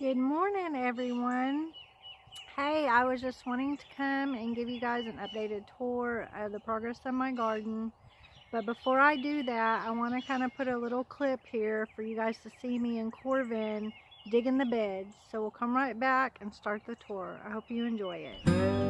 Good morning, everyone. Hey, I was just wanting to come and give you guys an updated tour of the progress of my garden. But before I do that, I want to kind of put a little clip here for you guys to see me and Corvin digging the beds. So we'll come right back and start the tour. I hope you enjoy it.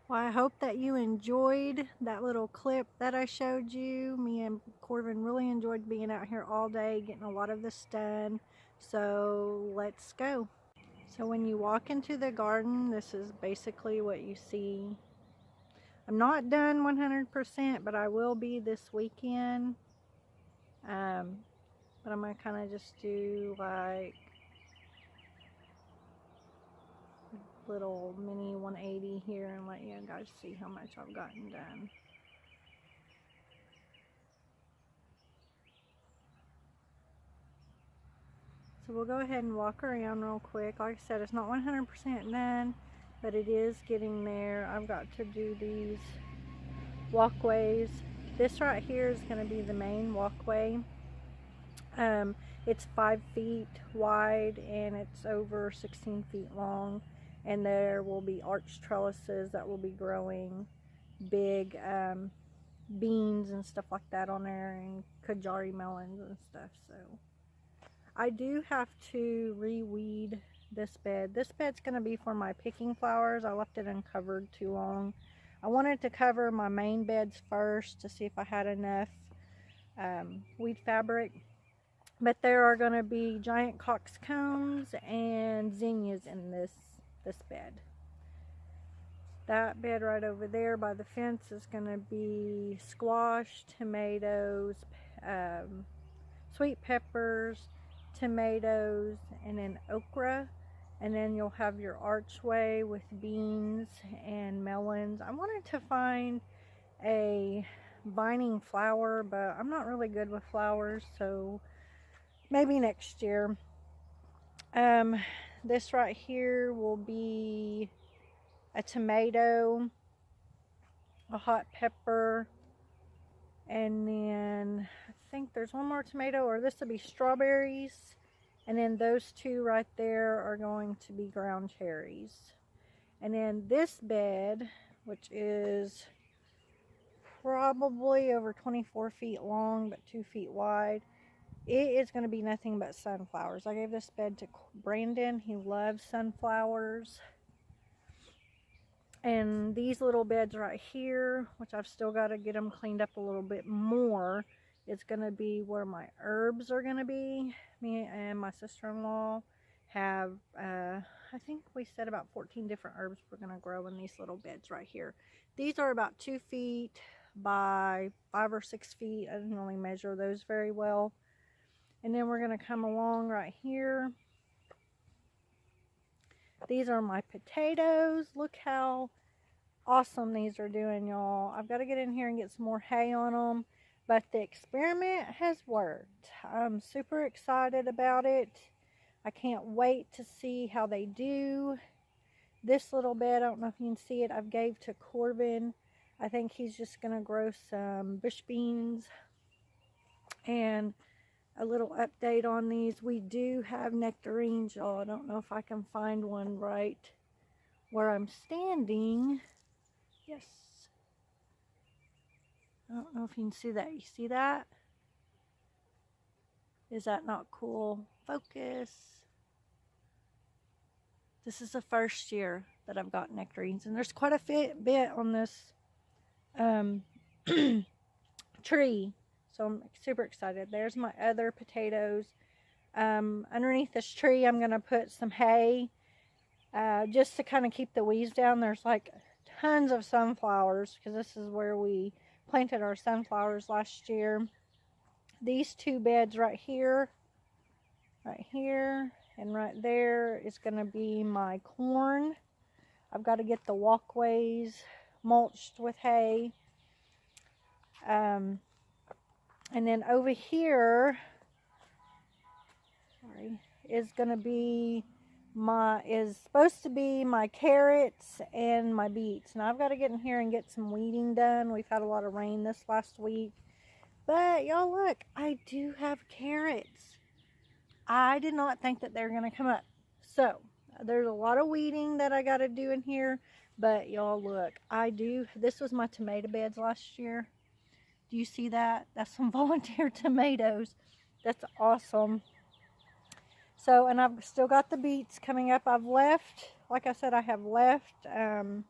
Well, I hope that you enjoyed that little clip that I showed you. Me and Corvin really enjoyed being out here all day, getting a lot of this done. So let's go. So when you walk into the garden, this is basically what you see. I'm not done 100%, but I will be this weekend. But I'm going to kind of just do like little mini 180 here and let you guys see how much I've gotten done. So we'll go ahead and walk around real quick. Like I said, it's not 100% done, but it is getting there. I've got to do these walkways. This right here is going to be the main walkway. It's 5 feet wide and it's over 16 feet long, and there will be arch trellises that will be growing big beans and stuff like that on there, and kajari melons and stuff. So I do have to reweed this bed. This bed's going to be for my picking flowers. I left it uncovered too long. I wanted to cover my main beds first to see if I had enough weed fabric. But there are going to be giant coxcombs and zinnias in this bed. That bed right over there by the fence is going to be squash, tomatoes, sweet peppers, tomatoes, and then okra. And then you'll have your archway with beans and melons. I wanted to find a vining flower, but I'm not really good with flowers, so maybe next year. This right here will be a tomato, a hot pepper, and then I think there's one more tomato, or this will be strawberries, and then those two right there are going to be ground cherries. And then this bed, which is probably over 24 feet long but 2 feet wide, it is going to be nothing but sunflowers. I gave this bed to Brandon. He loves sunflowers. And these little beds right here, which I've still got to get them cleaned up a little bit more, is going to be where my herbs are going to be. Me and my sister-in-law have, I think we said about 14 different herbs we're going to grow in these little beds right here. These are about 2 feet by 5 or 6 feet. I didn't really measure those very well. And then we're going to come along right here. These are my potatoes. Look how awesome these are doing, y'all. I've got to get in here and get some more hay on them. But the experiment has worked. I'm super excited about it. I can't wait to see how they do. This little bed, I don't know if you can see it, I've gave to Corbin. I think he's just going to grow some bush beans. And a little update on these. We do have nectarines, y'all. I don't know if I can find one right where I'm standing. Yes. I don't know if you can see that. You see that? Is that not cool? Focus. This is the first year that I've got nectarines, and there's quite a bit on this tree. So I'm super excited. There's my other potatoes. Underneath this tree, I'm going to put some hay just to kind of keep the weeds down. There's like tons of sunflowers because this is where we planted our sunflowers last year. These two beds right here, and right there is going to be my corn. I've got to get the walkways mulched with hay. And then over here, is going to be supposed to be my carrots and my beets. Now I've got to get in here and get some weeding done. We've had a lot of rain this last week. But y'all look, I do have carrots. I did not think that they were going to come up. So there's a lot of weeding that I got to do in here. But y'all look, this was my tomato beds last year. Do you see that? That's some volunteer tomatoes. That's awesome. So, and I've still got the beets coming up. I've left, like I said, I have left the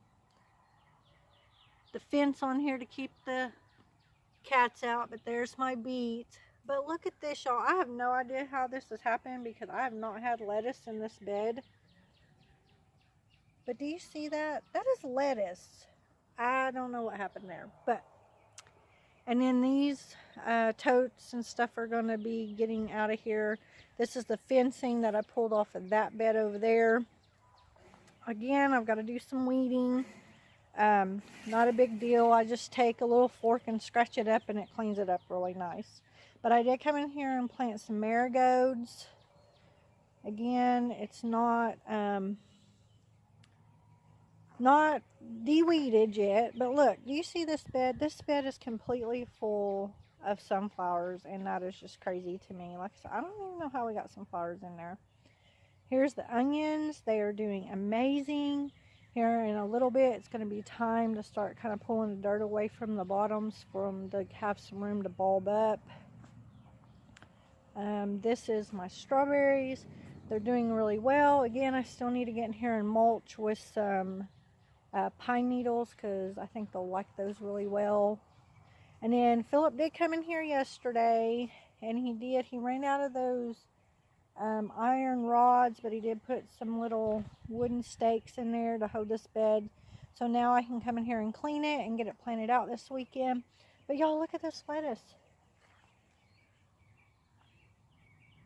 fence on here to keep the cats out. But there's my beets. But look at this, y'all. I have no idea how this has happened because I have not had lettuce in this bed But do you see that? That is lettuce. I don't know what happened there. But, and then these totes and stuff are going to be getting out of here. This is the fencing that I pulled off of that bed over there. Again, I've got to do some weeding. Not a big deal. I just take a little fork and scratch it up and it cleans it up really nice. But I did come in here and plant some marigolds. Again, it's not de-weeded yet, but look, do you see this bed? This bed is completely full of sunflowers, and that is just crazy to me. Like I said, I don't even know how we got sunflowers in there. Here's the onions. They are doing amazing. Here in a little bit, it's going to be time to start kind of pulling the dirt away from the bottoms for them to have some room to bulb up. This is my strawberries. They're doing really well. Again, I still need to get in here and mulch with some pine needles because I think they'll like those really well. And then Philip did come in here yesterday, and he ran out of those iron rods, but he did put some little wooden stakes in there to hold this bed. So now I can come in here and clean it and get it planted out this weekend. But y'all, look at this lettuce.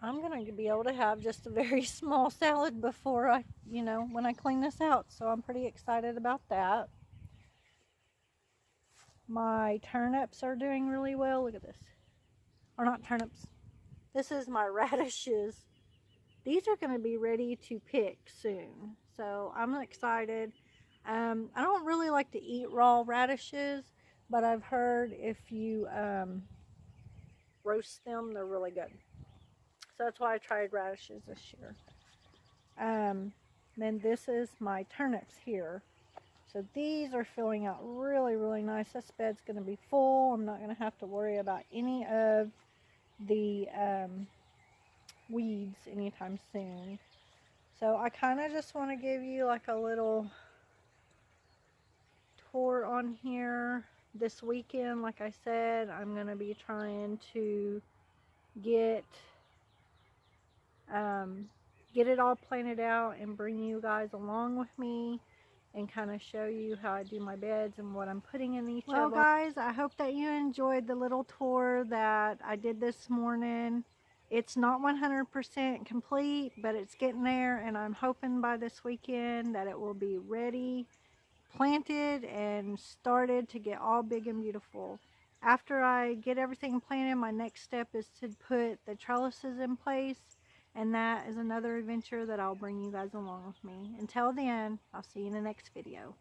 I'm going to be able to have just a very small salad before I, when I clean this out. So I'm pretty excited about that. My turnips are doing really well. Look at this. Or not turnips. This is my radishes. These are going to be ready to pick soon. So I'm excited. I don't really like to eat raw radishes, but I've heard if you roast them, they're really good. So that's why I tried radishes this year. Then this is my turnips here. So these are filling out really, really nice. This bed's going to be full. I'm not going to have to worry about any of the weeds anytime soon. So I kind of just want to give you like a little tour on here. This weekend, like I said, I'm going to be trying to get it all planted out and bring you guys along with me and kind of show you how I do my beds and what I'm putting in each of them. Well, guys, I hope that you enjoyed the little tour that I did this morning. It's not 100% complete, but it's getting there, and I'm hoping by this weekend that it will be ready, planted, and started to get all big and beautiful. After I get everything planted, my next step is to put the trellises in place. And that is another adventure that I'll bring you guys along with me. Until then, I'll see you in the next video.